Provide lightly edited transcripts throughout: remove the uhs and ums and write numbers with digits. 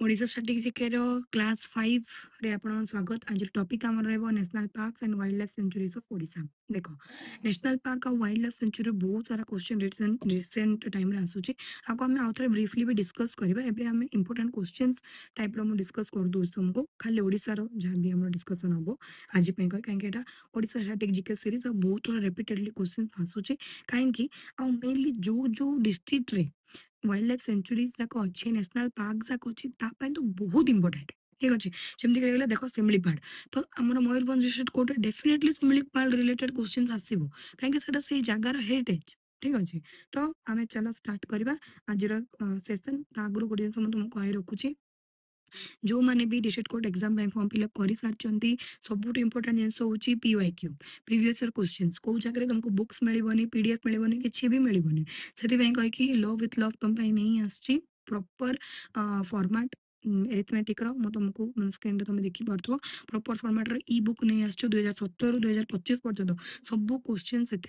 Odisha static GK रो class 5 रे आपन स्वागत। आज टॉपिक हमर रहबो national parks and wild life sanctuaries of Odisha. देखो नेशनल पार्क और वाइल्ड लाइफ सेंचुरी बहुत सारा क्वेश्चन रिसेंट टाइम रे आसुची। आको हम आउथरे ब्रीफली भी डिस्कस करबा। एबे हम इंपोर्टेंट क्वेश्चंस टाइप रो हम डिस्कस कर दउ तुमको। खाली ओडिशा रो जहां भी हम डिस्कशन हबो आज पे काहे कि एटा ओडिशा स्टैटिक जीके सीरीज और बहुत रिपीटेडली क्वेश्चंस आसुची। काहे कि आ मेनली जो डिस्ट्रिक्ट रे वाइल्ड लाइफ सेंचुरीज जाक अच्छे नेशनल पार्क जाक अच्छे तो बहुत इंपोर्टेंट ठीक अच्छे जमी देख शिमिलीपाल तो आम मयूरभ डिस्ट्रिक्ट कोर्ट डेफिनेटली शिमिलीपाल रिलेटेड क्वेश्चन आसो कहीं से जगार हेरिटेज ठीक अच्छे। तो आम चलो स्टार्ट करवा आज सेसन आगु गोटे जिन तुमको कही रखुची जो मैंने भी district court exam form fill up कर सारी सब इंपोर्टाट जिन हूँ PYQ प्रीवियस ईयर क्वेश्चंस कौ जगह तुमको बुक्स मिलनी PDF मिलनी किसी भी मिलनी से कहीं लो विथ लव तुम नहीं आसी प्रॉपर फॉर्मेट एरिथमेटिक रो तुमको स्क्रीन तुम देखी पार्थ प्रॉपर फॉर्मेट रो ई बुक नहीं आस 2017 2025 पर्यटन सब क्वेश्चन से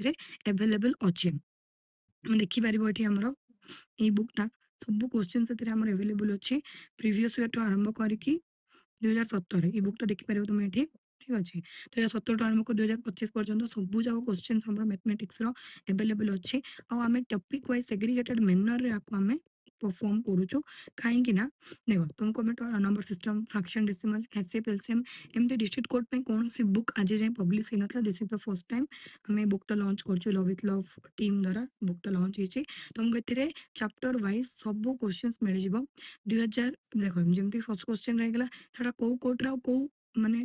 एवेलेबल अच्छे देखिपर ये आमर ई बुकटा सब क्वेश्चन से एवेलेबल अच्छे प्रीवियस ईयर टू आरंभ करके 2017 ई बुकटा देखिपर तुम ये ठीक अच्छे 2017 टू आरंभ कर 2025 पर्यटन सब जाक क्वेश्चन मैथमेटिक्स एवेलेबल अच्छे आम टॉपिक वाइज सेग्रीगेटेड मैनर आम परफॉर्म करूँ कहीं देख तुमको number system fraction decimal SF LCM एमती डिस्ट्रिक्ट कोर्ट में कौन सी बुक आज जाए पब्लिश होता this is the first time आम बुकटा लॉन्च कर लव विथ लव टीम द्वारा बुकटा लॉन्च होती तुमको ये चैप्टर वाइज सब क्वेश्चन मिल जाव 2000 देख जमी फर्स्ट क्वेश्चन रहीगला कौ कोर्टर कौ माने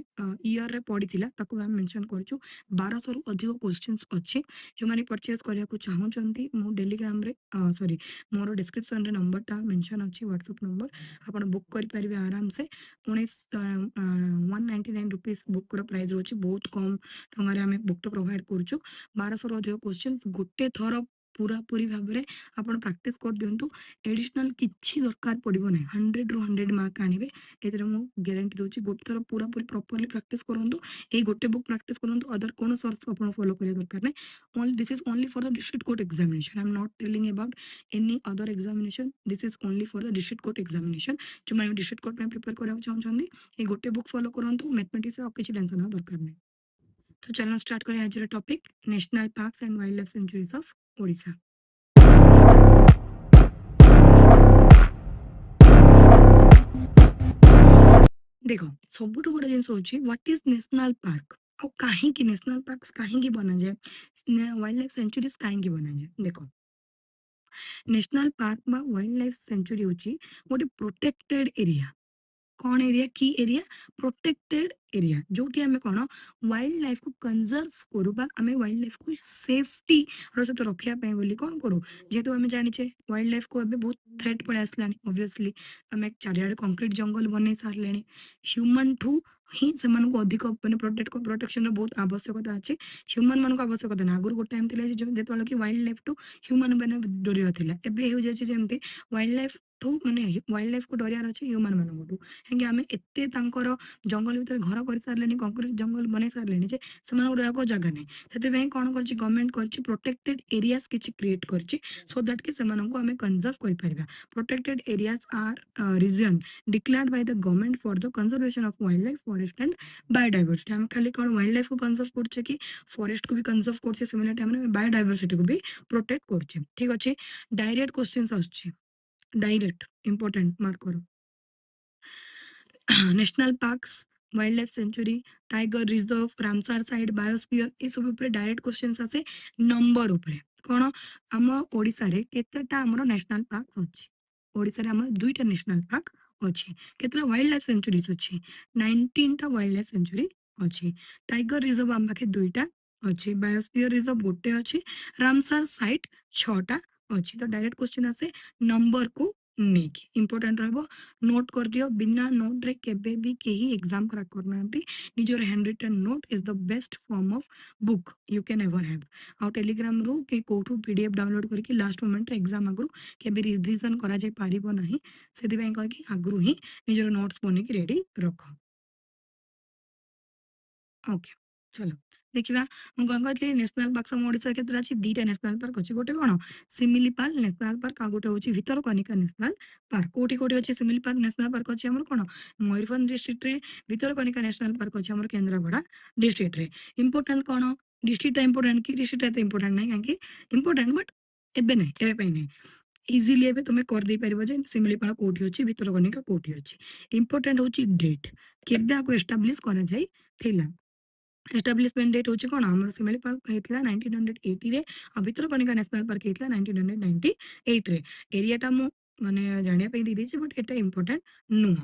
ईयर रे पड़ी ताको हम मेंशन करछु 1200 रु अधिक क्वेश्चंस अच्छे जो माने परचेज करिया को चाहउचंती मो टेलीग्राम रे सॉरी मोर डिस्क्रिप्शन रे नंबर टा मेंशन अच्छी व्हाट्सएप नंबर आपण बुक करि परिबे आराम से 199 रुपीस बुक रो प्राइस रोची बहुत कम टंगारे हमें बुक तो प्रोवाइड करछु 1200 रु अधिक क्वेश्चंस गोटे थर पूरा पूरी भाव में आपण प्रैक्टिस कर दिंतु एडिशनल किछि दरकार पड़ो ना 100 रु 100 मार्क आनिबे ये ग्यारंटी दूसरी गोटे थर पूरा पूरी प्रॉपर्ली प्रैक्टिस करूँ ये गोटे बुक प्रैक्टिस करूँ अदर कौन सोर्स आप फॉलो करिया दरकार नहीं only this is only for the district court examination I am not telling about any other examination this is only for the district court examination जो मैंने डिस्ट्रिक्ट कोर्ट में prepare कराया चाहते ये गोटे बुक फॉलो करूँ मैथमेटिक्स किसी tension ना दरकार नहीं। तो चलो स्टार्ट करें आज topic national parks and wild life sanctuaries of Odisha. देख सब बड़ा जिन हूँ व्हाट इज नेशनल पार्क और कहीं नेशनल पार्क कहीं बना जाए वाइल्ड लाइफ सेंचुरीज कहीं बना जाए देख national park wild life century हूँ गोटे प्रोटेक्टेड एरिया कौन एरिया की एरिया प्रोटेक्टेड एरिया जो कि आम कौन वाइल्ड लाइफ को कंजर्व करूँ आम वाइल्ड लाइफ को सेफ्टी सहित रखापी बोली कौन करूँ जेहेतु आम जाने वाइल्ड लाइफ को बहुत थ्रेट पड़े आसला ऑब्वियसली आम चारिआडे कंक्रीट जंगल बन सारे ह्यूमन ठू ही से अधिक मैंने प्रोटेक्शन बहुत आवश्यकता अच्छे ह्यूमन मान आवश्यकता ना आगुरी गोटे टाइम जो कि वाइल्ड लाइफ टू ह्यूमन मैंने डर एमती वाइल्ड लाइफ ठू मैंने वाइल्ड लाइफ को डरियार अच्छे ह्यूमन मानू कहीं आम एत जंगल भितर घर कर सारे कंक्रीट जंगल बन सारे रहा जगह नहीं से कौन कर गवर्नमेंट कर प्रोटेक्टेड एरियाज किसी क्रिएट कर सो दैट कि आम कंजर्व कर protected areas are region declared by the government for the conservation of wildlife forest and biodiversity आम खाली कौन वाइल्ड लाइफ को कंजर्व कर कि फॉरेस्ट को भी कंजर्व कर सिमिलर टाइम में बायोडाइवर्सिटी को भी प्रोटेक्ट कर ठीक अच्छे। डायरेक्ट क्वेश्चंस आछे डायरेक्ट इंपोर्टेंट मार्क करो national parks wild life century tiger reserve Ramsar side biosphere ये सब डायरेक्ट क्वेश्चन आसे नंबर उपरे कौन आम ओडिशा रे केतेटा हमर नेशनल पार्क अछि ओडिशा रे हमर दुईटा नेशनल पार्क अछि केतेटा वाइल्ड लाइफ सेंचुरीज अछि 19 टा वाइल्ड लाइफ सेंचुरी अछि टाइगर रिजर्व आम पाखे दुईटा अछि बायोस्फीयर रिजर्व गोटे अछि रामसार साइट 6टा अछि तो डायरेक्ट क्वेश्चन आसे नंबर को नेकी इंपोर्टेंट रहबो नोट कर दियो बिना नोट रे केबे भी केही एग्जाम क्रैक करना निजर handwritten note is the best form of book you can ever have आउ टेलीग्राम रू के कोठू पीडीएफ डाउनलोड करके लास्ट मोमेंट एग्जाम आगु केबे रिवीजन करा जाय पारिबो नाही सेति पय कह कि आगु ही निजर नोट्स बने के रेडी रखो ओके चलो ଦେଖିବା ମୁଁ କଣ କହିଥିଲି ନ୍ୟାସନାଲ୍ ପାର୍କ ଆମ ଓଡ଼ିଶାରେ କେତେଟା ଅଛି? 2ଟା ନ୍ୟାସନାଲ୍ ପାର୍କ ଅଛି। ଗୋଟେ କଣ ଶିମିଳିପାଳ ନ୍ୟାସନାଲ୍ ପାର୍କ ଆଉ ଗୋଟେ ହଉଛି ଭିତରକନିକା ନ୍ୟାସନାଲ୍ ପାର୍କ। କୋଉଠି କୋଉଠି ଅଛି ଶିମିଳିପାଳ ନ୍ୟାସନାଲ୍ ପାର୍କ ଅଛି ଆମର କଣ ମୟୂରଭଞ୍ଜ ଡିଷ୍ଟ୍ରିକ୍ଟରେ, ଭିତରକନିକା ନ୍ୟାସନାଲ୍ ପାର୍କ ଅଛି ଆମର କେନ୍ଦ୍ରାପଡ଼ା ଡିଷ୍ଟ୍ରିକ୍ଟରେ। ଇମ୍ପୋର୍ଟାଣ୍ଟ କଣ? ଡିଷ୍ଟ୍ରିକ୍ଟଟା ଇମ୍ପୋର୍ଟାଣ୍ଟ କି? ଡିଷ୍ଟ୍ରିକ୍ଟଟା ଏତେ ଇମ୍ପୋର୍ଟାଣ୍ଟ ନାହିଁ କାହିଁକି? ଇମ୍ପୋର୍ଟାଣ୍ଟ ବଟ୍ ଏବେ ନାହିଁ, ଏବେ ପାଇଁ ନାହିଁ। ଇଜିଲି ଏବେ ତମେ କରିଦେଇ ପାରିବ ଯେ ଶିମିଳିପାଳ କୋଉଠି ଅଛି, ଭିତରକନିକା କୋଉଠି ଅଛି। ଇମ୍ପୋର୍ଟାଣ୍ଟ ହଉଛି ଡେଟ୍। କେବେ ଆକୁ ଏଷ୍ଟାବ୍ଲିଶ କରାଯାଇଥିଲା? ଏଷ୍ଟାବ୍ଲିଶମେଣ୍ଟ ଡେଟ୍ ହଉଛି କଣ ଆମର ଶିମିଳିପାଳ ହେଇଥିଲା 1980 ରେ ଆଉ ଭିତରକନିକା ନ୍ୟାସନାଲ୍ ପାର୍କ ହେଇଥିଲା 1998 ରେ। ଏରିଆଟା ମୁଁ ମାନେ ଜାଣିବା ପାଇଁ ଦେଇଦେଇଛି ବଟ୍ ଏଟା ଇମ୍ପୋର୍ଟାଣ୍ଟ ନୁହଁ।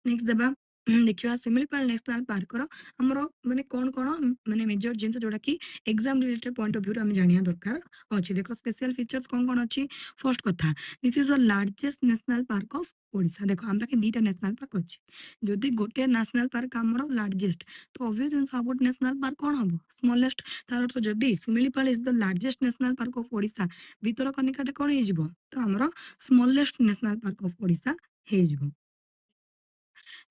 ନେକ୍ସଟ ଦେବା ଦେଖିବା ଶିମିଳିପାଳ ନ୍ୟାସନାଲ୍ ପାର୍କର ଆମର ମାନେ କଣ ମାନେ ମେଜର ଜିନିଷ ଯୋଉଟାକି ଏକ୍ସାମ ରିଲେଟେଡ୍ ପଏଣ୍ଟ ଅଫ ଭ୍ୟୁରୁ ଆମେ ଜାଣିବା ଦରକାର ଅଛି। ଦେଖ ସ୍ପେଶିଆଲ ଫିଚର୍ସ କଣ ଅଛି? ଫର୍ଷ୍ଟ କଥା this is the largest national park of Odisha. ଦେଖ ଆମ ପାଖେ 2ଟା ନ୍ୟାସନାଲ୍ ପାର୍କ ଅଛି। ଯଦି ଗୋଟେ ନ୍ୟାସନାଲ୍ ପାର୍କ ଆମର ଲାର୍ଜେଷ୍ଟ ତ ଅବଭିୟସ୍ ଜିନିଷ ଆଉ ଗୋଟେ ନ୍ୟାସନାଲ୍ ପାର୍କ କଣ ହବ? ସ୍ମଲେଷ୍ଟ। ତାର ଅର୍ଥ ଯଦି Similipal is the largest national park of Odisha, ଭିତରକନିକାଟା କଣ ହେଇଯିବ? ତ ଆମର smallest national park of Odisha ହେଇଯିବ।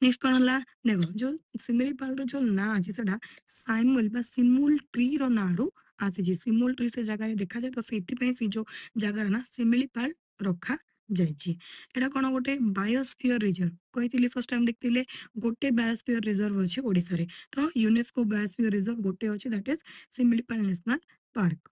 ନେକ୍ସଟ କଣ ହେଲା? ଦେଖ ଯୋଉ ଶିମିଳିପାଳର ଯୋଉ ନାଁ ଅଛି ସେଟା ସାଇମୁଲ ବା ଶିମୁଲ ଟ୍ରି ର ନାଁରୁ ଆସିଛି। ଶିମୁଲ ଟ୍ରି ସେ ଜାଗାରେ ଦେଖାଯାଏ ତ ସେଇଥିପାଇଁ ସେ ଯୋଉ ଜାଗାର ନାଁ ଶିମିଳିପାଳ ରଖାଯାଇଛି। ଏଇଟା କଣ ଗୋଟେ ବାୟୋସ୍ଫିୟର ରିଜର୍ଭ କହିଥିଲି ଫାର୍ଷ୍ଟ ଟାଇମ ଦେଖିଥିଲେ ଗୋଟେ ବାୟୋସ୍ଫିୟର ରିଜର୍ଭ ଅଛି ଓଡ଼ିଶାରେ। ତ ୟୁନେସ୍କୋ ବାୟୋସ୍ଫିୟର ରିଜର୍ଭ ଗୋଟେ ଅଛି that is Similipal national park.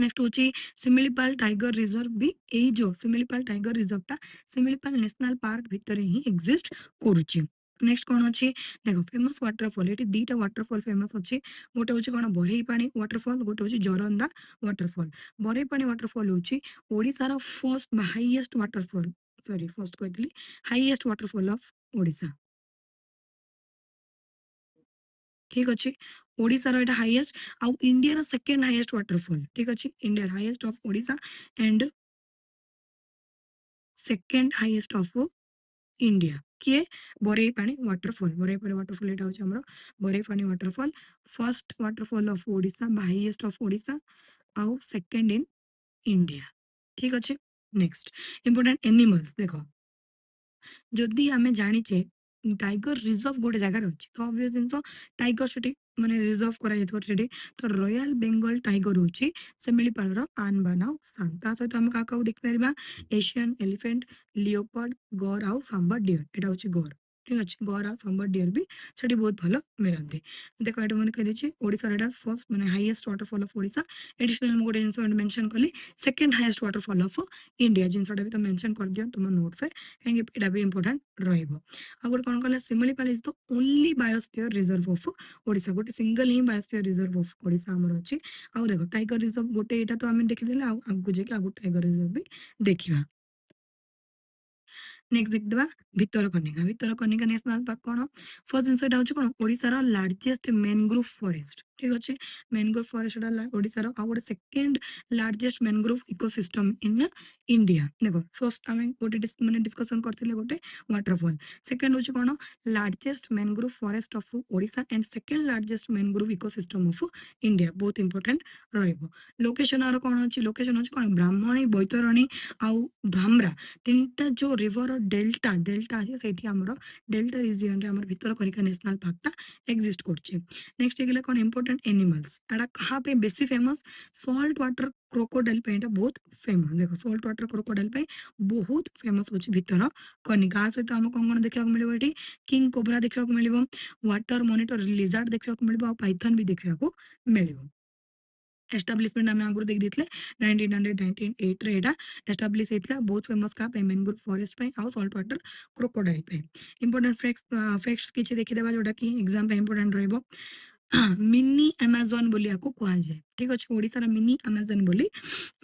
Next ହଉଛି ଶିମିଳିପାଳ ଟାଇଗର ରିଜର୍ଭ ବି ଏଇ ଯୋଉ ଶିମିଳିପାଳ ଟାଇଗର ରିଜର୍ଭଟା ଶିମିଳିପାଳ ନ୍ୟାସନାଲ ପାର୍କ ଭିତରେ ହିଁ ଏକ୍ଜିଷ୍ଟ କରୁଛି। ନେକ୍ସଟ କଣ ଅଛି? ଦେଖ ଫେମସ ୱାଟରଫଲ, ଏଠି 2ଟା ୱାଟରଫଲ ଫେମସ ଅଛି। ଗୋଟେ ହଉଛି କଣ ବରେଇ ପାଣି ୱାଟରଫଲ, ଗୋଟେ ହଉଛି ଜୋରନ୍ଦା ୱାଟରଫଲ। ବରେଇ ପାଣି ୱାଟରଫଲ ହଉଛି ଓଡ଼ିଶାର ଫର୍ଷ୍ଟ ବା ହାଇଏଷ୍ଟ ୱାଟରଫଲ, ସରି ଫର୍ଷ୍ଟ କହିଥିଲି, ହାଇଏଷ୍ଟ ୱାଟରଫଲ ଅଫ ଓଡ଼ିଶା। ଠିକ ଅଛି, ଓଡ଼ିଶାର ଏଇଟା ହାଇଏଷ୍ଟ ଆଉ ଇଣ୍ଡିଆର ସେକେଣ୍ଡ ହାଇଏଷ୍ଟ ୱାଟରଫଲ। ଠିକ ଅଛି, ଇଣ୍ଡିଆର highest of Odisha and second highest of India କିଏ? ବରେଇ ପାଣି ୱାଟରଫଲ। ବରେଇ ପାଣି ୱାଟରଫଲ ଏଇଟା ହଉଛି ଆମର ବରେଇ ପାଣି waterfall, first waterfall of Odisha ବା ହାଇଏଷ୍ଟ ଅଫ ଓଡ଼ିଶା ଆଉ ସେକେଣ୍ଡ ଇନ ଇଣ୍ଡିଆ। ଠିକ ଅଛି, ନେକ୍ସଟ ଇମ୍ପୋର୍ଟାଣ୍ଟ ଏନିମଲ୍ସ ଦେଖ ଯଦି ଆମେ ଜାଣିଛେ ଟାଇଗର ରିଜର୍ଭ ଗୋଟେ ଜାଗାରେ ଅଛି ତ ଅବଭିୟସ୍ ଜିନିଷ ଟାଇଗର ସେଠି ମାନେ ରିଜର୍ଭ କରାଯାଇଥିବ ସେଠି। ତ ରୟାଲ ବେଙ୍ଗଲ ଟାଇଗର ହଉଛି ଶିମିଳିପାଳର ଆନ ବାନା ସାନ୍। ତା ସହିତ ଆମେ କାହାକୁ କାହାକୁ ଦେଖିପାରିବା? ଏସିଆନ ଏଲିଫେଣ୍ଟ, ଲିଓପାର୍ଡ, ଗର ଆଉ ସାମ୍ବାର ଡିଅର। ଏଟା ହଉଛି ଗର। ଠିକ ଅଛି, ଗର ଆଉ ସାମ୍ବାର ଡିଅର ବି ସେଠି ବହୁତ ଭଲ ମିଳନ୍ତି। ଦେଖ ଏଇଟା ମାନେ କହିଦେଇଛି ଓଡ଼ିଶାର ଏଇଟା ଫର୍ଷ୍ଟ ମାନେ highest waterfall of Odisha. Additional ମୁଁ ଗୋଟେ ଜିନିଷ ମେନସନ କଲି second highest waterfall of India. ଜିନିଷଟା ବି ତ ମେନସନ କରିଦିଅ ତୁମ ନୋଟ୍ସରେ କାହିଁକି ଏଇଟା ବି ଇମ୍ପୋର୍ଟାଣ୍ଟ ରହିବ। ଆଉ ଗୋଟେ କଣ କହିଲା Similipal is the only biosphere reserve of Odisha. ଗୋଟେ ସିଙ୍ଗଲ ହିଁ ବାୟୋସ୍ଫିୟର ରିଜର୍ଭ ଅଫ ଓଡ଼ିଶା ଆମର ଅଛି। ଆଉ ଦେଖ ଟାଇଗର ରିଜର୍ଭ ଗୋଟେ ଏଇଟା ତ ଆମେ ଦେଖିଦେଲେ ଆଉ ଆଗକୁ ଯାଇକି ଆଉ ଗୋଟେ ଟାଇଗର ରିଜର୍ଭ ବି ଦେଖିବା। ନେକ୍ସଟ ଦେଖିଦେବା ଭିତରକନିକା। ଭିତରକନିକା ନ୍ୟାସନାଲ ପାର୍କ କଣ? ଫର୍ଷ୍ଟ ଜିନିଷ ଏଟା ହଉଛି କଣ ଓଡ଼ିଶାର ଲାର୍ଜେଷ୍ଟ ମ୍ୟାନଗ୍ରୋଭ ଫରେଷ୍ଟ। ଠିକ ଅଛି, ମ୍ୟାନଗ୍ରୋଭ ଫରେଷ୍ଟ ଏଟା ଓଡ଼ିଶାର। ଆଉ ଗୋଟେ second largest mangrove ecosystem in India. ଦେଖ ଫର୍ଷ୍ଟ ଆମେ ଗୋଟେ ମାନେ ଡିସ୍କସନ କରିଥିଲେ ଗୋଟେ ୱାଟରଫଲ, ସେକେଣ୍ଡ ହଉଛି କଣ largest mangrove forest of Odisha and second largest mangrove ecosystem of India. ବହୁତ ଇମ୍ପୋର୍ଟାଣ୍ଟ ରହିବ। ଲୋକେସନ ଆର କଣ ଅଛି? ଲୋକେସନ ଅଛି କଣ ବ୍ରାହ୍ମଣୀ, ବୈତରଣୀ ଆଉ ଧାମରା ତିନିଟା ଯୋଉ ରିଭର ଡେଲ୍ଟା ଡେଲ୍ଟା ଅଛି ସେଇଠି ଆମର ଡେଲ୍ଟା ରିଜିୟନରେ ଆମର ଭିତରକନିକା ନ୍ୟାସନାଲ ପାର୍କଟା ଏକ୍ଜିଷ୍ଟ କରୁଛି। ନେକ୍ସଟ ହେଇଗଲା କଣ ଇମ୍ପୋର୍ଟାଣ୍ଟ ଏନିମାଲ୍ସ। ଏଟା କାହା ପାଇଁ ବେଶୀ ଫେମସ? ସଲ୍ଟ ୱାଟର କ୍ରୋକୋଡାଇଲ ପାଇଁ ଏଟା ବହୁତ ଫେମସ। ଦେଖ ସଲ୍ଟ ୱାଟର କ୍ରୋକୋଡାଇଲ ପାଇଁ ବହୁତ ଫେମସ ହଉଛି ଭିତରକନିକା। ଆ ସହିତ ଆମକୁ କଣ କଣ ଦେଖିବାକୁ ମିଳିବ? ଏଠି କିଙ୍ଗ କୋବ୍ରା ଦେଖିବାକୁ ମିଳିବ, ୱାଟର ମନିଟର ଲିଜାର୍ଡ ଦେଖିବାକୁ ମିଳିବ ଆଉ ପାଇଥନ ବି ଦେଖିବାକୁ ମିଳିବ। ଏଷ୍ଟାବ୍ଲିଶମେଣ୍ଟ ଆମେ ଆଗରୁ ଦେଖିଦେଇଥିଲେ 1998 ରେ ଏଇଟା ଏଷ୍ଟାବ୍ଲିଶ ହେଇଥିଲା। ବହୁତ ଫେମସ କାହା ପାଇଁ? ମ୍ୟାନଗ୍ରୋଭ ଫରେଷ୍ଟ ପାଇଁ ଆଉ ସଲ୍ଟ ୱାଟର କ୍ରୋକୋଡାଇଲ ପାଇଁ। ଇମ୍ପୋର୍ଟାଣ୍ଟ ଫ୍ୟାକ୍ଟସ କିଛି ଦେଖିଦେବା ଯୋଉଟା କି ଏକ୍ସାମ ପାଇଁ ଇମ୍ପୋର୍ଟାଣ୍ଟ ରହିବ। ମିନି ଆମାଜନ ବୋଲି ଆକୁ କୁହାଯାଏ। ଠିକ ଅଛି, ଓଡ଼ିଶାର ମିନି ଆମାଜନ ବୋଲି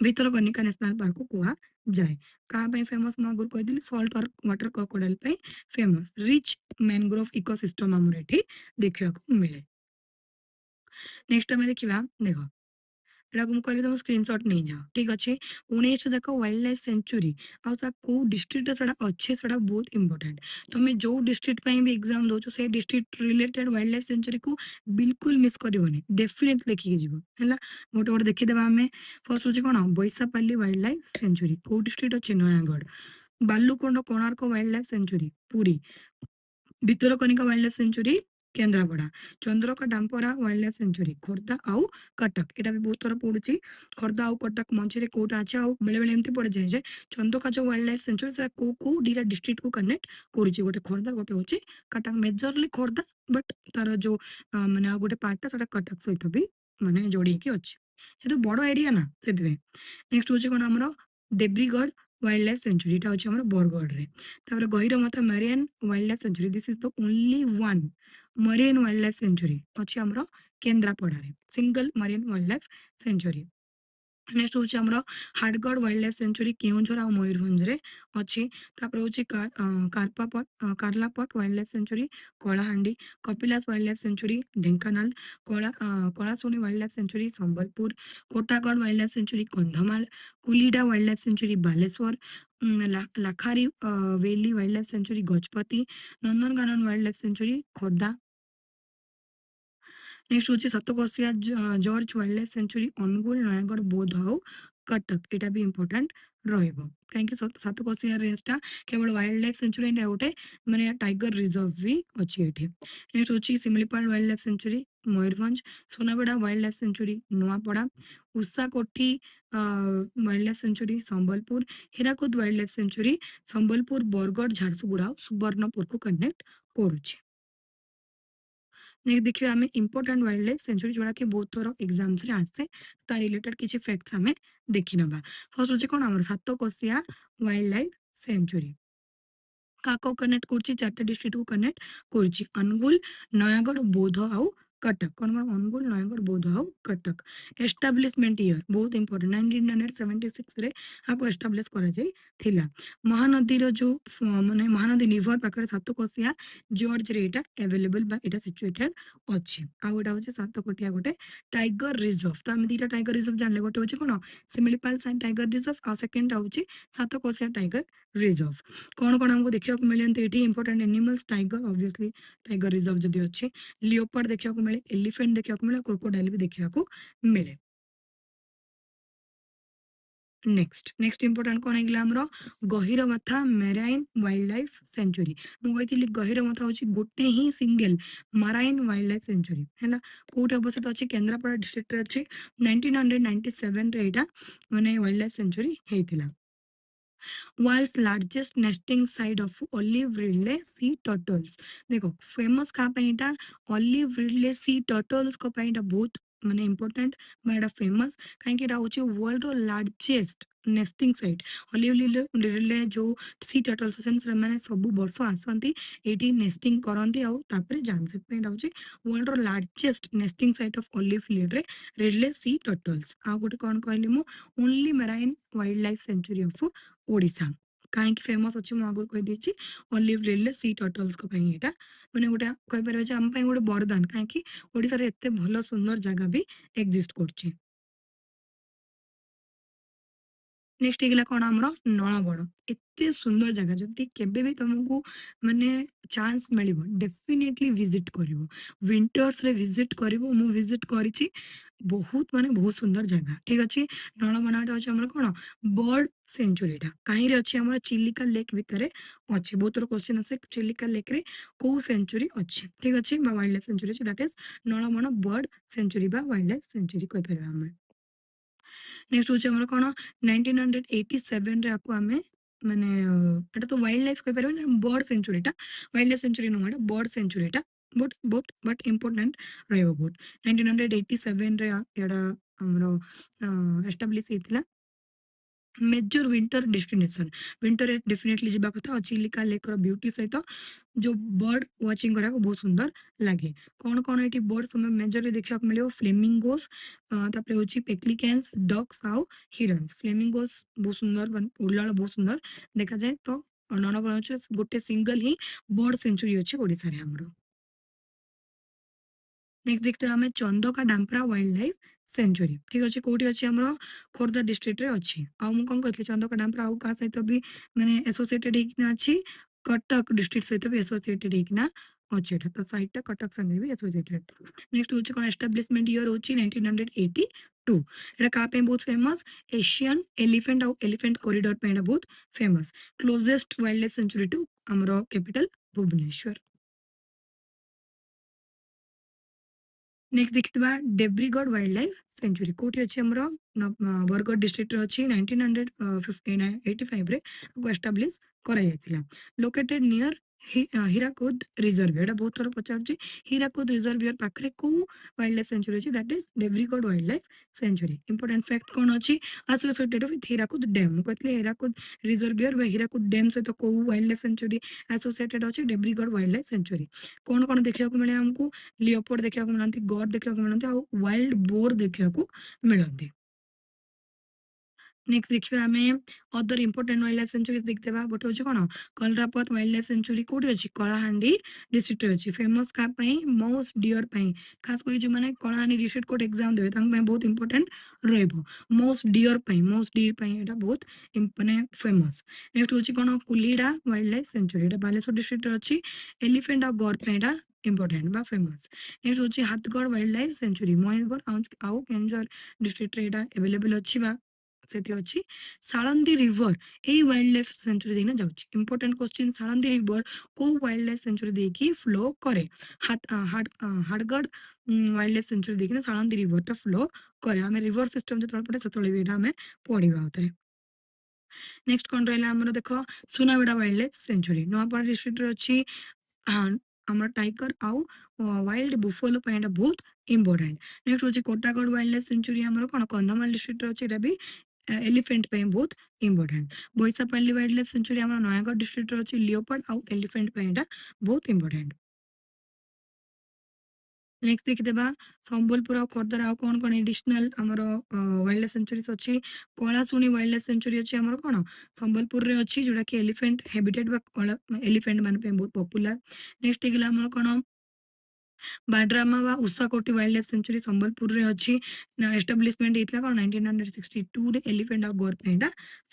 ଭିତରକନିକା ନ୍ୟାସନାଲ ପାର୍କକୁ କୁହାଯାଏ। କାହା ପାଇଁ ଫେମସ? ମୁଁ ଆଗରୁ କହିଥିଲି ସଲ୍ଟ ୱାଟର କ୍ରୋକୋଡାଇଲ ପାଇଁ ଫେମସ। ରିଚ୍ ମ୍ୟାନଗ୍ରୋଭ ଇକୋସିଷ୍ଟମ ଆମର ଏଠି ଦେଖିବାକୁ ମିଳେ। ନେକ୍ସଟ ଆମେ ଦେଖିବା ଦେଖ ଏଟାକୁ ମୁଁ କହିବି ତମ ସ୍କ୍ରିନଶଟ ନେଇଯାଅ। ଠିକ ଅଛି, 19 ଯାକ ୱାଇଲ୍ଡ ଲାଇଫ ସେଞ୍ଚୁରୀ ଆଉ ତା କୋଉ ଡିଷ୍ଟ୍ରିକ୍ଟରେ ସେଟା ଅଛି ସେଟା ବହୁତ ଇମ୍ପୋର୍ଟାଣ୍ଟ। ତମେ ଯୋଉ ଡିଷ୍ଟ୍ରିକ୍ଟ ପାଇଁ ବି ଏକ୍ସାମ ଦଉଛ ସେଇ ଡିଷ୍ଟ୍ରିକ୍ଟ ରିଲେଟେଡ ୱାଇଲ୍ଡ ଲାଇଫ ସେଞ୍ଚୁରୀକୁ ବିଲକୁଲ ମିସ୍ କରିବନି, ଡେଫିନେଟ ଦେଖିକି ଯିବ ହେଲା। ଗୋଟେ ଗୋଟେ ଦେଖିଦେବା ଆମେ। ଫର୍ଷ୍ଟ ହଉଛି କଣ ବୈଶାପାଲି ୱାଇଲ୍ଡ ଲାଇଫ ସେଞ୍ଚୁରୀ, କୋଉ ଡିଷ୍ଟ୍ରିକ୍ଟ ଅଛି? Nayagarh. Balukhand Konark wild life sanctuary Puri. Bhitarkanika wild life sanctuary Kendrapara. Chandaka Dampara wild life sanctuary Khordha ଆଉ କଟକ। ଏଇଟା ବି ବହୁତ ଥର ପଡୁଛି। ଖୋର୍ଦ୍ଧା ଆଉ କଟକ ମଝିରେ କୋଉଟା ଅଛି ଆଉ ବେଳେବେଳେ ଏମିତି ପଡିଯାଏ ଯେ ଚନ୍ଦକା ଯୋଉ ୱାଇଲ୍ଡ ଲାଇଫ୍ ସେଞ୍ଚୁରୀ ସେଟା କୋଉ ଦିଟା ଡିଷ୍ଟ୍ରିକ୍ଟକୁ କନେକ୍ଟ କରୁଛି। ଗୋଟେ ଖୋର୍ଦ୍ଧା ଗୋଟେ ହଉଛି କଟକ। ମେଜରଲି ଖୋର୍ଦ୍ଧା ବଟ୍ ତାର ଯୋଉ ମାନେ ଆଉ ଗୋଟେ ପାର୍ଟଟା ସେଟା କଟକ ସହିତ ବି ମାନେ ଯୋଡିକି ଅଛି। ଯେହେତୁ ବଡ ଏରିଆ ନା ସେଥିପାଇଁ। ନେକ୍ସଟ ହଉଛି କଣ ଆମର ଦେବ୍ରିଗଡ଼ ୱାଇଲ୍ଡ ଲାଇଫ୍ ସେଞ୍ଚୁରୀ। ଏଇଟା ହଉଛି ଆମର ବରଗଡ଼ରେ। ତାପରେ Gahirmatha marine wild life sanctuary. This is the only one marine wild life sanctuary ଅଛି ଆମର କେନ୍ଦ୍ରାପଡ଼ାରେ। Single marine wild life sanctuary. Next ହଉଛି ଆମର Hadgarh wild life sanctuary Keonjhar ଆଉ ମୟୂରଭଞ୍ଜରେ ଅଛି। ତାପରେ ହଉଛି Karlapat wild life sanctuary Kalahandi. Kapilash wild life sanctuary Dhenkanal. Khalasuni wild life sanctuary Sambalpur. Kotagarh wild life sanctuary Kandhamal. Kuldiha wild life sanctuary Baleswar. Lakhari valley wild life sanctuary Gajapati. Nandankanan wild life sanctuary Khordha. Next ହଉଛି Satkosia gorge wild life sanctuary Angul Nayagarh Boudh ଆଉ କଟକ। ଏଇଟା ବି ଇମ୍ପୋର୍ଟାଣ୍ଟ ରହିବ କାହିଁକି ସାତକୋଶିଆ ରେଞ୍ଜଟା କେବଳ ୱାଇଲ୍ଡ ଲାଇଫ୍ ସେଞ୍ଚୁରୀ ଏଇଟା ଗୋଟେ ମାନେ tiger reserve ବି ଅଛି ଏଠି। ନେକ୍ସଟ ହଉଛି Similipal wild life sanctuary Mayurbhanj. Sunabeda wild life sanctuary Nuapada. Ushakothi wild life sanctuary Sambalpur. Hirakud wild life sanctuary Sambalpur Bargarh Jharsuguda ଆଉ ସୁବର୍ଣ୍ଣପୁରକୁ କନେକ୍ଟ କରୁଛି। ନେକ୍ସଟ ଦେଖିବା ଆମେ ଇମ୍ପୋର୍ଟାଣ୍ଟ ୱାଇଲ୍ଡ ଲାଇଫ୍ ସେଞ୍ଚୁରୀ ଯୋଉଟାକି ବହୁତ ଥର ଏକ୍ସାମ୍ସରେ ଆସେ। ତା ରିଲେଟେଡ୍ କିଛି ଫ୍ୟାକ୍ଟସ ଆମେ ଦେଖିନେବା। ଫର୍ଷ୍ଟ ହଉଛି କଣ ଆମର ସାତକୋଶିଆ ୱାଇଲ୍ଡ ଲାଇଫ୍ ସେଞ୍ଚୁରୀ। କାହାକୁ କନେକ୍ଟ କରୁଛି ଚାରିଟା ଡିଷ୍ଟ୍ରିକ୍ଟକୁ କନେକ୍ଟ କରୁଛି ଅନୁଗୁଳ ନୟାଗଡ଼ ବୌଦ୍ଧ ଆଉ କଟକ। କଣ କଣ ଅନୁଗୁଳ ନୟାଗଡ଼ ବୌଦ୍ଧ ଆଉ କଟକ। ଏଷ୍ଟାବ୍ଲିଶମେଣ୍ଟ ଇୟର ବହୁତ ଇମ୍ପୋର୍ଟାଣ୍ଟ 1976ରେ ଆକୁ ଏଷ୍ଟାବ୍ଲିଶ କରାଯାଇଥିଲା। ମହାନଦୀର ଯୋଉ ମାନେ ମହାନଦୀ ରିଭର ପାଖରେ ସାତକୋଶିଆ ଜର୍ଜରେ ଏଇଟା ଆଭେଲେବଲ ବା ଏଇଟା ସିଚୁଏଟେଡ ଅଛି। ଆଉ ଏଇଟା ହଉଛି ସାତକୋଟିଆ ଗୋଟେ ଟାଇଗର ରିଜର୍ଭ। ତ ଆମେ ଦିଟା ଟାଇଗର ରିଜର୍ଭ ଜାଣିଲେ ଗୋଟେ ହଉଛି କଣ ଶିମିଳିପାଳ ଟାଇଗର ରିଜର୍ଭ ଆଉ ସେକେଣ୍ଡ ହଉଛି ସାତକୋଶିଆ ଟାଇଗର ରିଜର୍ଭ। କଣ କଣ ଆମକୁ ଦେଖିବାକୁ ମିଳେ ଏଠି important animals tiger obviously tiger reserve ଯଦି ଅଛି। ଲିଓପାର୍ଡ ଦେଖିବାକୁ ମିଳେ ଏଲିଫେଣ୍ଟ ଦେଖିବାକୁ ମିଳେ କ୍ରୋକୋଡାଇଲ ବି ଦେଖିବାକୁ ମିଳେ। ନେକ୍ସଟ ଇମ୍ପୋର୍ଟାଣ୍ଟ କଣ ହେଇଗଲା ଆମର Gahirmatha marine wild life sanctuary. ମୁଁ କହିଥିଲି ଗହିରମଥା ହଉଛି ଗୋଟେ ହିଁ single marine wild life sanctuary ହେଲା। କୋଉଠି ଅବସ୍ଥିତ ଅଛି କେନ୍ଦ୍ରାପଡ଼ା ଡିଷ୍ଟ୍ରିକ୍ଟରେ ଅଛି। 1997ରେ ଏଇଟା ମାନେ ୱାଇଲ୍ଡ ଲାଇଫ୍ ସେଞ୍ଚୁରୀ ହେଇଥିଲା। World's largest nesting site of olive ridley sea turtles. देखो फेमस का पाइटा ऑलिव रिडले सी टर्टल्स को पाइटा बहुत माने इंपोर्टेंट बायडा फेमस काहे कि एटा होचे वर्ल्ड रो largest nesting site. Olive ridley जो सी टर्टल्स अछन से माने सब वर्ष आसंती एटी नेस्टिंग करंती आउ तापरे जान से पेंट होचे वर्ल्ड रो largest nesting site of olive ridley sea turtles. आ गोटे कोन कहली मु only marine wild life sanctuary of Odisha. काहेकि फेमस अछि मु आगु कहि देछि ऑलिव रिडले सी टर्टल्स को पई एटा माने गोटे कहि परबे जे हम पई गोटे वरदान काहेकि ओडिसा रे एते भलो सुंदर जगह भी एक्जिस्ट करछि। नेक्स्ट ହେଇଗଲା କଣ ଆମର ନଳବଣ। ଏତେ ସୁନ୍ଦର ଜାଗା ଯଦି କେବେ ବି ତମକୁ ମାନେ ଚାନ୍ସ ମିଳିବ ଡେଫିନେଟଲି ଭିଜିଟ କରିବ। ୱିଣ୍ଟର୍ସରେ ଭିଜିଟ କରିବ। ମୁଁ ଭିଜିଟ କରିଛି। ବହୁତ ମାନେ ବହୁତ ସୁନ୍ଦର ଜାଗା ଠିକ ଅଛି। ନଳବଣଟା ଅଛି ଆମର କଣ ବର୍ଡ ସେଞ୍ଚୁରୀଟା କାହିଁରେ ଅଛି ଆମର ଚିଲିକା ଲେକ୍ ଭିତରେ ଅଛି। ବହୁତ ଥର କ୍ୱେଶ୍ଚନ ଆସେ ଚିଲିକା ଲେକ୍ରେ କୋଉ ସେଞ୍ଚୁରୀ ଅଛି ଠିକ ଅଛି ବା ୱାଇଲ୍ଡ ଲାଇଫ ସେଞ୍ଚୁରୀ ଅଛି that is Nalaban bird century ବା ୱାଇଲ୍ଡ ଲାଇଫ ସେଞ୍ଚୁରୀ କହିପାରିବା ଆମେ। ନେକ୍ସଟ ହଉଛି ଆମର କଣ 1987ରେ ଆକୁ ଆମେ ମାନେ ଏଟା ତ ୱାଇଲ୍ଡ ଲାଇଫ କହିପାରିବାନି ବର୍ଡ ସେଞ୍ଚୁରୀଟା ୱାଇଲ୍ଡ ଲାଇଫ ସେଞ୍ଚୁରୀ ନୁହଁ ଏଟା ବର୍ଡ ସେଞ୍ଚୁରୀଟା ବଟ୍ ଇମ୍ପୋର୍ଟାଣ୍ଟ ରହିବ ବହୁତ। 1987ରେ ଏଟା ଆମର ଏଷ୍ଟାବ୍ଲିଶ ହେଇଥିଲା। Major winter destination winter definitely ଯିବା କଥା ଆଉ ଚିଲିକା ଲେକ୍ ର ब्यूटी ସହିତ ଯୋଉ ବର୍ଡ ୱାଚିଂ କରିବାକୁ ବହୁତ ସୁନ୍ଦର ଲାଗେ। କଣ କଣ ଏଠି ବର୍ଡ ଆମେ ମେଜରଲି ଦେଖିବାକୁ ମିଳିବ ଫ୍ଲେମିଙ୍ଗୋସ୍ ତାପରେ ହଉଛି ପେକ୍ଲିକାନ୍ସ ଡକ୍ସ ଆଉ ହିରନ୍ସ। ଫ୍ଲେମିଙ୍ଗୋସ୍ ବହୁତ ସୁନ୍ଦର ଉଡିଲାବେଳେ ବହୁତ ସୁନ୍ଦର ଦେଖାଯାଏ। ତ ନଳବଣରେ ଗୋଟେ ସିଙ୍ଗଲ ହିଁ ବର୍ଡ ସେଞ୍ଚୁରୀ ଅଛି ଓଡିଶାରେ ଆମର। नेक्स्ट देखते हैं हमें चंदका डाम्परा वाइल्ड लाइफ सेंचुरी ठीक अच्छे कौटी अच्छे आम खोर्धा डिस्ट्रिक्ट रे अच्छी आउ कौन कहती चंदका डाम्परा आउ क्या सहित भी मैंने एसोसिएटेड होना अच्छी कटक डिस्ट्रिक्ट सहित भी एसोसिएटेड होना अच्छे तो साइट कटक संगे भी एसोसिएटेड। नेक्स्ट हूँ कौन एस्टाब्लिशमेंट ईयर हूँ 1982 एटा का बहुत फेमस एशियन एलिफेंट आउ एलिफेंट कॉरिडोर पे बहुत famous. Closest wild life sanctuary to आमर कैपिटल भुवनेश्वर। नेक्स्ट देखिथिबा डेब्रीगढ़ वाइल्ड लाइफ सेंचुरी कोठी अछि हमरो बरगढ़ डिस्ट्रिक्ट रे अछि 1985 रे को एस्टाब्लिश करा जायतिला लोकेटेड नियर हीराकुद रिजर्व एटा बहुत थोड़ा पचारछि हीराकुद रिजर्वियर पाखरे को वाइल्ड लाइफ सेंचुरी अछि that is Debrigarh wild life sanctuary important fact कोन अछि एसोसिएटेड विथ हीराकुद डैम कहतले हीराकुद रिजर्वियर व हीराकुद डैम सहित को वाइल्ड लाइफ सेंचुरी एसोसिएटेड अछि डेब्रीगढ़ वाइल्ड लाइफ सेंचुरी कोन कोन देखिया को मिले हमको लियोपोर्ड देखा मिलती गड देखा मिलती आ वाइल्ड बोर देखा मिलती नेक्स्ट देखिए आम other important wild life sanctuaries देखा गोटे हूँ कौन कलरापत वाइल्ड लाइफ सेंचुरी कौटी अच्छी कलाहांडी डिस्ट्रिक्ट अच्छी फेमस क्या मौस डियर खास कर जो मैंने कलाहांडी डिस्ट्रिक्ट कोर्ट एग्जाम देवे बहुत इंपोर्टेंट रौस डियर मौस डियर यहाँ बहुत मानने फेमस नेक्स्ट हूँ कौन Kuldiha wild life sanctuary Baleswar district अच्छी एलिफेंट आ गौर इंपोर्टेंट बा फेमस नेक्स्ट हूँ Hadgarh wild life sanctuary Mayurbhanj आउ केन्दुझर डिस्ट्रिक्ट एवेलेबल अच्छी सेठी अछि साळंदी रिवर ए वाइल्ड लाइफ सेंचुरी देना जाउछि इंपोर्टेंट क्वेश्चन साळंदी रिवर को वाइल्ड लाइफ सेंचुरी देकी फ्लो करे हाडगढ़ वाइल्ड लाइफ सेंचुरी देखिना साळंदी रिवर टा फ्लो करे हमें रिवर सिस्टम जो पड़े सेतले भी एटा हमें पढ़िबा होतरे नेक्स्ट कोन रहला हमर देखो Sunabeda wild life sanctuary Nuapada district रे अछि आम टाइगर आउ वाइल्ड बुफलो बहुत इंपोर्टेंट नेक्स्ट हूँ कोटागढ़ वाइल्ड लाइफ सेंचुरी आम कौन कंधमाल डिस्ट्रिक्ट अच्छी भी एलिफेंट बहुत इंपोर्टेंट बोईसापाली वाइल्ड लाइफ सेंचुरी आम नयागढ़ डिस्ट्रिक्ट अच्छी लियोपार्ड आउ एलिफेंट बहुत इंपोर्टेंट नेक्स्ट देखिदेबा संबलपुर और खोर्धार आउ कौन कौन एडिशनल आमर वाइल्ड लाइफ सेंचुरीज अच्छी कलाशुणी वाइल्ड लाइफ सेंचुरी अच्छी आमर कौन संबलपुर रे अच्छी जोटा कि एलिफेंट हैबिटेट एलिफेंट मान बहुत पॉपुलर नेक्स्ट आमर कौन बाड्रामा व उषाकोटी वाइल्ड लाइफ सेंचुरी संबलपुर रे अच्छी एस्टाब्लिशमेंट होता कौन 1962 रे एलिफेंट और गोर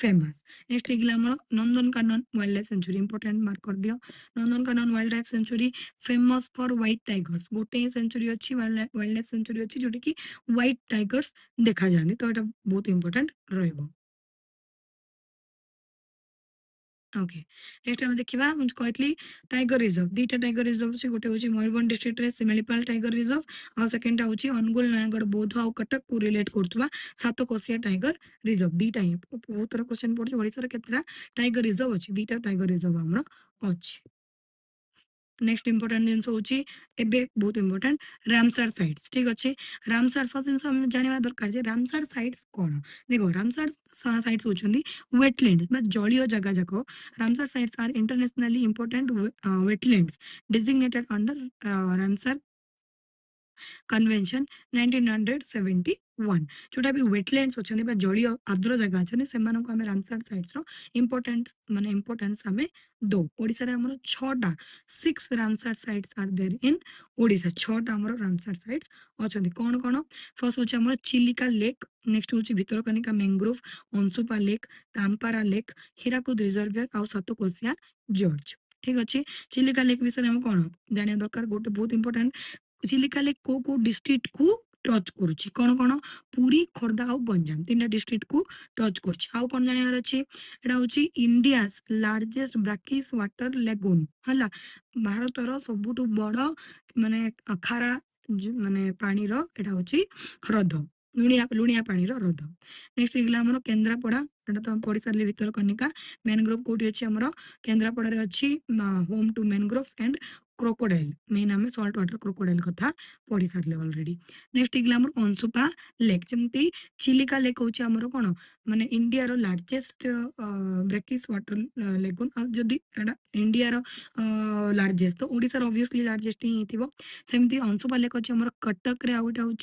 फेमस नेक्स्ट हमर Nandankanan wild life sanctuary important mark कर दियो Nandankanan wild life century famous for white tigers गोटे सेंचुरी अच्छी वाइल्ड लाइफ सेंचुरी अच्छी जोटी कि व्हाइट टाइगर्स देखा जाती तो यहाँ बहुत इंपोर्टेंट रहिबो ओके नेक्स्ट हम देखिबा हम कहतली टाइगर रिजर्व दीटा टाइगर रिजर्व अछि गोटे होची मयूरभंज डिस्ट्रिक्ट रे सिमिलीपाल टाइगर रिजर्व आ सेकंड होची अनुगुल नयागढ़ बौद्ध आ कटक को रिलेट करथुवा सातकोशिया टाइगर रिजर्व दीटा ही बहुत तरह क्वेश्चन पड़छ ओडिसा रे केतरा टाइगर रिजर्व अछि दीटा टाइगर रिजर्व हमरो अछि नेक्स्ट इंपोर्टेंट जिनस होची एबे बहुत इंपोर्टेंट रामसर साइट्स ठीक अच्छे रामसर फर्स्ट जिनस हम जानिबा दरकार जे रामसर साइट्स कोन देखो रामसर साइट्स होचंदी वेटलैंड बा जलीय जगह जाको Ramsar sites are internationally important wetlands designated under Ramsar convention 1971 जोटा भी वेटलैंड्स अच्छे जलीय आर्द्र जगह अच्छे से रामसर साइट्स इंपोर्टेंट माने इंपोर्टेंस हमें दो ओडिसा रे हमर 6टा 6 Ramsar sites are there in Odisha 6टा हमर रामसर साइट्स अच्छे कौन कौन फर्स्ट होची हमर चिलिका लेक नेक्स्ट होची Bhitarkanika mangrove Ansupa lake Tampara lake Hirakud reservoir आउ सातकोशिया जॉर्ज ठीक अच्छे चिलिका लेक विषय में कौन जानिया दरकार गोटे बहुत इंपोर्टेंट चिलिका लेक को डिस्ट्रिक्ट को टच करुच्ची कौन कौन पुरी खोर्धा और गंजाम तीन डिस्ट्रिक्ट को टच कर कौन जानवर अच्छे एटा हूँ India largest brackish water lagoon है भारतर सबुठ बड़ माने खारा माने पानी एटा हूँ ह्रद लुणिया पानी ह्रद नेक्स्ट आम केन्द्रापड़ा एटा तो पढ़ी सारे भितर कनिका मैनग्रोव कौटी अच्छी आम केन्द्रापड़ा अच्छी home to mangroves and crocodile main आम सल्ट वाटर क्रोकोडाइल कथा पढ़ी सारे अलरेडी नेक्स्ट आम अंशुपा लेक जमी चिलिका लेक हूँ आम कौन माने इंडिया रो लार्जेस्ट ब्रेकिश वाटर लेगुन जदि इंडिया रो लार्जेस्ट तो ओडिसा ऑब्वियसली लार्जेस्ट ही थी सेमती अंशुपा लेक अच्छी आम कटक रे आउटा हूँ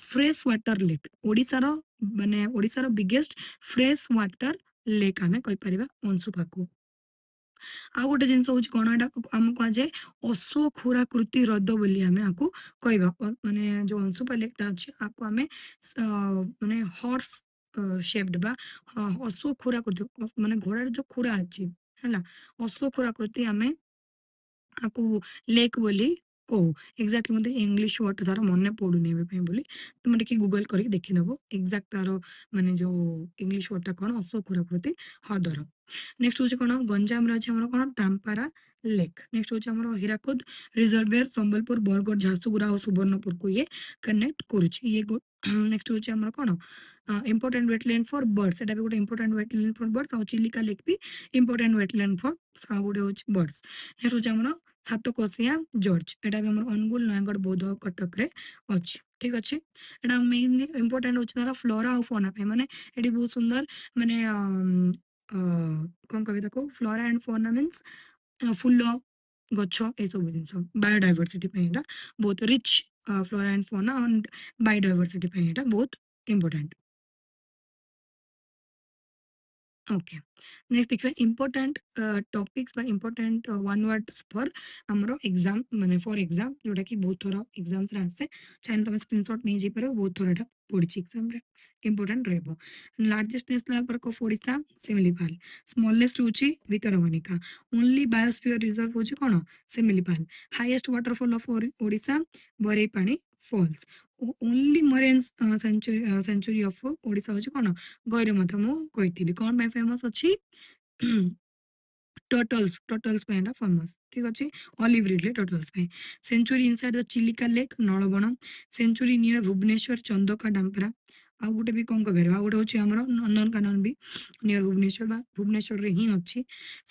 फ्रेश वाटर लेक ओडिसा रो माने ओडिसा रो बिगेस्ट फ्रेश वाटर लेक आमे कहि परिबा अंशुपा को आउ गोटे जिनस हूँ कौन एटा आम कहुए अश्वखुराकृति ह्रद बोली आमे आकु कहबा माने जो अंशुपा लेकटा अछि आकु आमे माने हॉर्स शेप्ड बा अश्वखुराकृति माने घोड़ार जो खुरा अछि हैला अश्वखुराकृति आमे आकु लेक बोली କୋଉ ଏକ୍ଜାକ୍ଟଲି ମତେ ଇଂଲିଶ ୱାର୍ଡ ତାର ମନେ ପଡୁନି ଏବେ ପାଇଁ ବୋଲି ତୁମେ ଟିକେ ଗୁଗଲ କରିକି ଦେଖିଦବ ଏକ୍ଜାକ୍ଟ ତାର ମାନେ ଯୋଉ ଇଂଲିଶ ୱାର୍ଡଟା କଣ ଅଶୋକ ପୁରାକୃତି ହ୍ରଦର। ନେକ୍ସଟ ହଉଛି କଣ ଗଞ୍ଜାମରେ ଅଛି ଆମର କଣ ତାମ୍ପାରା ଲେକ୍। ନେକ୍ସଟ ହଉଛି ଆମର ହୀରାକୁଦ ରିଜର୍ଭେୟାର ସମ୍ବଲପୁର ବରଗଡ଼ ଝାରସୁଗୁଡା ଆଉ ସୁବର୍ଣ୍ଣପୁରକୁ ଇଏ କନେକ୍ଟ କରୁଛି ଇଏ ନେକ୍ସଟ ହଉଛି ଆମର କଣ ଇମ୍ପୋର୍ଟାଣ୍ଟ ୱେଟଲ୍ୟାଣ୍ଡ ଫର ବର୍ଡସ୍ ଏଟା ବି ଗୋଟେ ଇମ୍ପୋର୍ଟାଣ୍ଟ ୱେଟଲ୍ୟାଣ୍ଡ ଫର ବର୍ଡସ୍ ଆଉ ଚିଲିକା ଲେକ୍ ବି ଇମ୍ପୋର୍ଟାଣ୍ଟ ୱେଟଲ୍ୟାଣ୍ଡ ଫର ଆଉ ଗୋଟେ ହଉଛି ବର୍ଡସ୍। ନେକ୍ସଟ ହଉଛି ଆମର ସାତକୋଶିଆ ଜର୍ଜ ଏଟା ବି ଆମର ଅନୁଗୁଳ ନୟାଗଡ଼ ବୌଦ୍ଧ କଟକରେ ଅଛି ଠିକ ଅଛି। ଏଟା ମେନଲି ଇମ୍ପୋର୍ଟାଣ୍ଟ ହଉଛି ତାର ଫ୍ଲୋରା ଆଉ ଫୋନା ପାଇଁ ମାନେ ଏଠି ବହୁତ ସୁନ୍ଦର ମାନେ କଣ କହିବି ତାକୁ ଫ୍ଲୋରା ଆଣ୍ଡ ଫୋନା ମିନ୍ସ ଫୁଲ ଗଛ ଏସବୁ ଜିନିଷ ବାୟୋଡାଇଭରସିଟି ପାଇଁ ଏଟା ବହୁତ rich flora and fauna and biodiversity ପାଇଁ ଏଟା ବହୁତ ଇମ୍ପୋର୍ଟାଣ୍ଟ। ओके नेक्स्ट देखिए important topics important one words for आमर एग्जाम माने फॉर एग्जाम जोटा कि बहुत थोड़ा एग्जाम्स रे आसे चाहे तुम स्क्रीनशॉट नहीं जापर बहुत थोड़ा एटा पड़ी एग्जाम रे इम्पोर्टाट रहबो। Largest national park of Odisha Similipal smallest होची भितरकनिका ओनली बायोस्फीयर रिजर्व होची कोन Similipal highest waterfall of Odisha Barehipani falls only marine sanctuary of Odisha होची कोन ଗୈରମଥା ମୁଁ କହିଥିଲି କଣ ପାଇଁ ଫେମସ୍ ଅଛି ଟର୍ଟଲ୍ସ ପାଇଁ ଏଟା ଫେମସ୍ ଠିକ ଅଛି ଅଲିଭ୍ ରିଡଲେ ଟର୍ଟଲ୍ସ ପାଇଁ। ସେଞ୍ଚୁରୀ ଇନସାଇଡ୍ ଦ ଚିଲିକା ଲେକ୍ ନଳବଣ ସେଞ୍ଚୁରୀ ନିୟର ଭୁବନେଶ୍ୱର ଚନ୍ଦକା ଡାମ୍ପରା ଆଉ ଗୋଟେ ବି କଣ କହିପାରିବା ଆଉ ଗୋଟେ ହଉଛି ଆମର ନନ୍ଦନକାନନ ବି ନିୟର ଭୁବନେଶ୍ୱର ବା ଭୁବନେଶ୍ୱରରେ ହିଁ ଅଛି।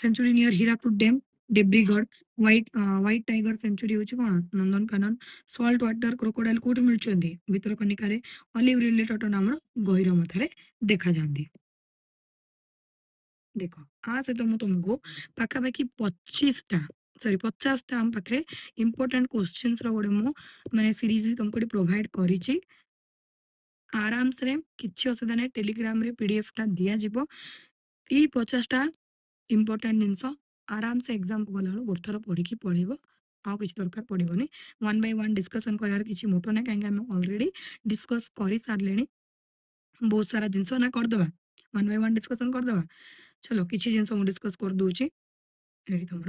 Century near Hirakud dam Debrigarh white tiger century ହଉଛି କଣ ନନ୍ଦନକାନନ ସଲ୍ଟ ୱାଟର କ୍ରୋକୋଡାଇଲ କୋଉଠି ମିଳୁଛନ୍ତି ଭିତରକନିକାରେ ଅଲିଭ୍ ରିଡଲେ ଟର୍ଟଲ ଆମର ଗହୀରମଥାରେ ଦେଖାଯାଆନ୍ତି। ଦେଖ ଆ ସହିତ ମୁଁ ତୁମକୁ ପାଖାପାଖି 25ଟା ସରି 50ଟା ଆମ ପାଖରେ ଇମ୍ପୋର୍ଟାଣ୍ଟ କ୍ୱେଶ୍ଚିନ୍ସର ଗୋଟେ ମୁଁ ମାନେ ସିରିଜ ବି ତୁମକୁ ଏଠି ପ୍ରୋଭାଇଡ କରିଛି ଆରାମସରେ କିଛି ଅସୁବିଧା ନାହିଁ ଟେଲିଗ୍ରାମରେ ପିଡିଏଫଟା ଦିଆଯିବ। ଏଇ 50ଟା ଇମ୍ପୋର୍ଟାଣ୍ଟ ଜିନିଷ ଆରାମସେ ଏକ୍ଜାମକୁ ଗଲାବେଳକୁ ଗୋଟେ ଥର ପଢିକି ପଳେଇବ ଆଉ କିଛି ଦରକାର ପଡିବନି ୱାନ୍ ବାଇ ୱାନ୍ ଡିସ୍କସନ କରିବାର କିଛି ମୋଟ ନାହିଁ କାହିଁକି ଆମେ ଅଲରେଡି ଡିସ୍କସ୍ କରିସାରିଲେଣି ବହୁତ ସାରା ଜିନିଷ ନା କରିଦବା ୱାନ୍ ବାଇ ୱାନ୍ ଡିସ୍କସନ କରିଦବା चलो କିଛି ଜିନିଷ ମୁଁ ଡିସ୍କସ୍ କରିଦଉଛି ଏଠି ତମର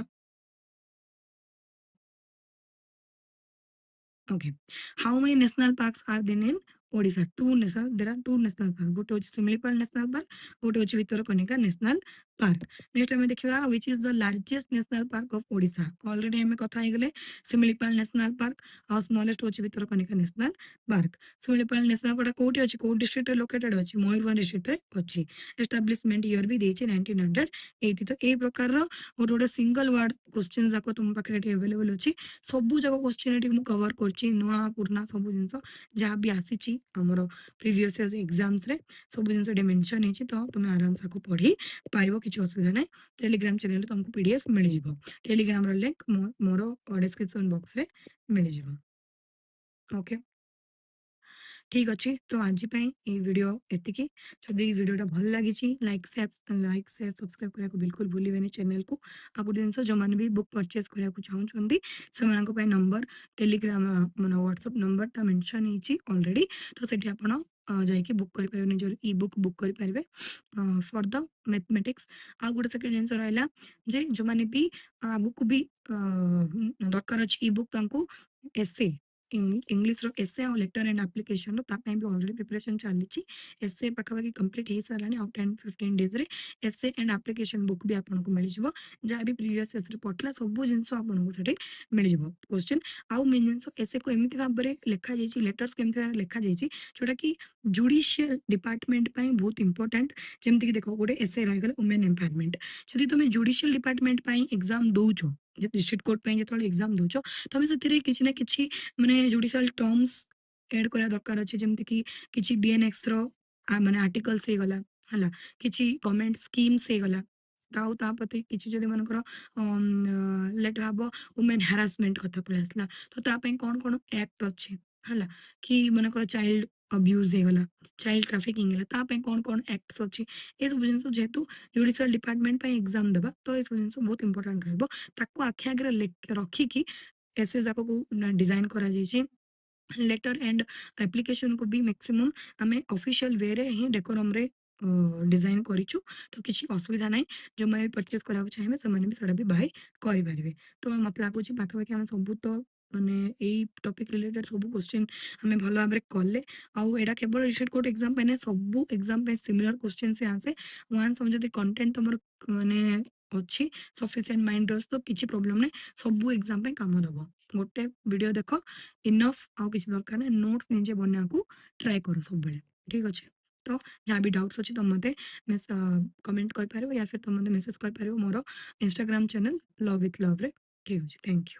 Okay. How many national parks are there in Odisha? There are two national parks. ଗୋଟେ ହଉଛି ଶିମିଳିପାଳ national park, ଗୋଟେ ହଉଛି ଭିତରକନିକା national park. Next ଆମେ ଦେଖିବା which is the largest national park of Odisha. Already ଆମେ କଥା ହେଇଗଲେ ଶିମିଳିପାଳ national park ଆଉ smallest ହଉଛି Bhitarkanika national park. Similipal national park କୋଉଠି ଅଛି କୋଉ district ରେ located ଅଛି ମୟୂରଭଞ୍ଜ district ରେ ଅଛି। Establishment year ବି ଦେଇଛି 1980 ତ ଏଇ ପ୍ରକାରର ଗୋଟେ ଗୋଟେ single word question ଯାକ ତୁମ ପାଖରେ ଏଠି available ଅଛି ସବୁ ଯାକ question ଏଠି ମୁଁ cover କରିଛି ନୂଆ ପୁରୁଣା ସବୁ ଜିନିଷ ଯାହା ବି ଆସିଛି ଆମର ପ୍ରିଭିୟସ୍ ଏକ୍ଜାମ୍ସରେ ସବୁ ଜିନିଷ ଏଠି ମେନସନ୍ ହେଇଛି ତ ତୁମେ ଆରାମସେ ଆକୁ ପଢି ପାରିବ କିଛି ଅସୁବିଧା ନାହିଁ। ଟେଲିଗ୍ରାମ ଚ୍ୟାନେଲରେ ତୁମକୁ ପିଡିଏଫ୍ ମିଳିଯିବ ଟେଲିଗ୍ରାମର ଲିଙ୍କ ମୋର ଡେସ୍କ୍ରିପସନ ବକ୍ସରେ ମିଳିଯିବ। ଓକେ ଠିକ୍ ଅଛି ତ ଆଜି ପାଇଁ ଏଇ ଭିଡ଼ିଓ ଏତିକି। ଯଦି ଏଇ ଭିଡ଼ିଓଟା ଭଲ ଲାଗିଛି ଲାଇକ୍ ସେୟାର ସବସ୍କ୍ରାଇବ୍ କରିବାକୁ ବିଲକୁଲ ଭୁଲିବେନି ଚ୍ୟାନେଲକୁ। ଆଉ ଗୋଟେ ଜିନିଷ ଯେଉଁମାନେ ବି ବୁକ୍ ପରଚେସ୍ କରିବାକୁ ଚାହୁଁଛନ୍ତି ସେମାନଙ୍କ ପାଇଁ ନମ୍ବର ଟେଲିଗ୍ରାମ ମାନେ ହ୍ୱାଟ୍ସଆପ୍ ନମ୍ବରଟା ମେନସନ୍ ହେଇଛି ଅଲରେଡ଼ି ତ ସେଠି ଆପଣ ଯାଇକି ବୁକ୍ କରିପାରିବେ ନିଜର ଇ ବୁକ୍ କରିପାରିବେ ଫର୍ ଦ ମ୍ୟାଥମେଟିକ୍ସ। ଆଉ ଗୋଟେ ସେକେଣ୍ଡ ଜିନିଷ ରହିଲା ଯେ ଯେଉଁମାନେ ବି ଆଗକୁ ବି ଦରକାର ଅଛି ଇ ବୁକ୍ ତାଙ୍କୁ ଏସେ ଇଂଲିଶର ଏସେ ଆଉ ଲେଟର ଆଣ୍ଡ ଆପ୍ଲିକେସନର ତା ପାଇଁ ବି ଅଲରେଡ଼ି ପ୍ରିପାରେସନ୍ ଚାଲିଛି। ଏସେ ପାଖାପାଖି କମ୍ପ୍ଲିଟ୍ ହେଇସାରିଲାଣି ଆଉ 10-15 ଡେଜ୍ରେ ଏସେ ଆଣ୍ଡ ଆପ୍ଲିକେସନ ବୁକ୍ ବି ଆପଣଙ୍କୁ ମିଳିଯିବ ଯାହା ବି ପ୍ରିଭିୟସ୍ ଏସରେ ପଡ଼ିଥିଲା ସବୁ ଜିନିଷ ଆପଣଙ୍କୁ ସେଠି ମିଳିଯିବ କ୍ୱେଶ୍ଚିନ୍। ଆଉ ମେନ୍ ଜିନିଷ ଏସେକୁ ଏମିତି ଭାବରେ ଲେଖାଯାଇଛି ଲେଟର୍ସ କେମିତି ଭାବରେ ଲେଖାଯାଇଛି ଯୋଉଟାକି ଜୁଡ଼ିସିଆଲ ଡିପାର୍ଟମେଣ୍ଟ ପାଇଁ ବହୁତ ଇମ୍ପୋର୍ଟାଣ୍ଟ। ଯେମିତିକି ଦେଖ ଗୋଟେ ଏସେ ରହିଗଲା ଓମେନ୍ ଏମ୍ପାୱାରମେଣ୍ଟ ଯଦି ତୁମେ ଜୁଡ଼ିସିଆଲ ଡିପାର୍ଟମେଣ୍ଟ ପାଇଁ ଏକ୍ଜାମ ଦଉଛ ଡିଷ୍ଟ୍ରିକ୍ଟ କୋର୍ଟ ପାଇଁ ଯେତେବେଳେ ଏକ୍ଜାମ ଦଉଛ ତମେ ସେଥିରେ କିଛି ନା କିଛି ମାନେ ଜୁଡ଼ିସିଆଲ ଟର୍ମସ୍ ଏଡ୍ କରିବା ଦରକାର ଅଛି ଯେମିତିକି କିଛି ବିଏନ୍ଏକ୍ସର ମାନେ ଆର୍ଟିକଲ୍ସ ହେଇଗଲା ହେଲା କିଛି ଗଭର୍ଣ୍ଣମେଣ୍ଟ ସ୍କିମ୍ସ ହେଇଗଲା ଆଉ ତା ପ୍ରତି କିଛି ଯଦି ମନେକର ଲେଟ୍ ହବ ଓମେନ୍ ହାରାସମେଣ୍ଟ କଥା ପଳେଇ ଆସିଲା ତ ତା ପାଇଁ କ'ଣ କ'ଣ ଆକ୍ଟ ଅଛି ହେଲା କି ମନେକର ଚାଇଲ୍ଡ ଅବ୍ୟୁଜ୍ ହେଇଗଲା ଚାଇଲ୍ଡ ଟ୍ରାଫିକିଂ ହେଲା ତା ପାଇଁ କ'ଣ କ'ଣ ଆକ୍ଟସ୍ ଅଛି ଏସବୁ ଜିନିଷ ଯେହେତୁ ଜୁଡ଼ିସିଆଲ ଡିପାର୍ଟମେଣ୍ଟ ପାଇଁ ଏକ୍ଜାମ ଦେବା ତ ଏସବୁ ଜିନିଷ ବହୁତ ଇମ୍ପୋର୍ଟାଣ୍ଟ ରହିବ ତାକୁ ଆଖି ଆଗରେ ରଖିକି ଏସେ ଯାକକୁ ଡିଜାଇନ୍ କରାଯାଇଛି। लेटर एंड एप्लिकेशन को भी मैक्सिमम आमे ऑफिशियल वे रे ही डेकोरम रे डिजाइन करिछु तो किसी असुविधा नहीं जो मैंने परचेस करा चाहिए से मैंने भी सेटा भी बाय करि परिबे। तो मत लागुची पाखापाखि आमे सब तो ମାନେ ଏଇ ଟପିକ୍ ରିଲେଟେଡ୍ ସବୁ କ୍ୱେଶ୍ଚିନ୍ ଆମେ ଭଲ ଭାବରେ କଲେ ଆଉ ଏଇଟା କେବଳ ରିସେଣ୍ଟ କୋର୍ଟ ଏକ୍ଜାମ ପାଇଁ ନାହିଁ, ସବୁ ଏକ୍ଜାମ ପାଇଁ ସିମିଲାର କ୍ୱେଶ୍ଚିନ୍ସ ହିଁ ଆସେ। ୱାନ୍ସ ତମେ ଯଦି କଣ୍ଟେଣ୍ଟ ତମର ମାନେ ଅଛି ସଫିସିଏଣ୍ଟ ମାଇଣ୍ଡରେ ଅଛି ତ କିଛି ପ୍ରୋବ୍ଲେମ ନାହିଁ, ସବୁ ଏକ୍ଜାମ ପାଇଁ କାମ ଦବ। ଗୋଟେ ଭିଡ଼ିଓ ଦେଖ ଇନଫ୍, ଆଉ କିଛି ଦରକାର ନାହିଁ। ନୋଟ୍ସ ନିଜେ ବନେଇବାକୁ ଟ୍ରାଏ କର ସବୁବେଳେ, ଠିକ୍ ଅଛି। ତ ଯାହା ବି ଡାଉଟ୍ସ ଅଛି ତମେ ମୋତେ କମେଣ୍ଟ କରିପାରିବ ୟା ଫିର୍ ତମେ ମୋତେ ମେସେଜ କରିପାରିବ ମୋର ଇନଷ୍ଟାଗ୍ରାମ ଚ୍ୟାନେଲ ଲଭ୍ ୱିଥ୍ ଲଭ୍ରେ। ଠିକ୍ ଅଛି, ଥ୍ୟାଙ୍କ ୟୁ।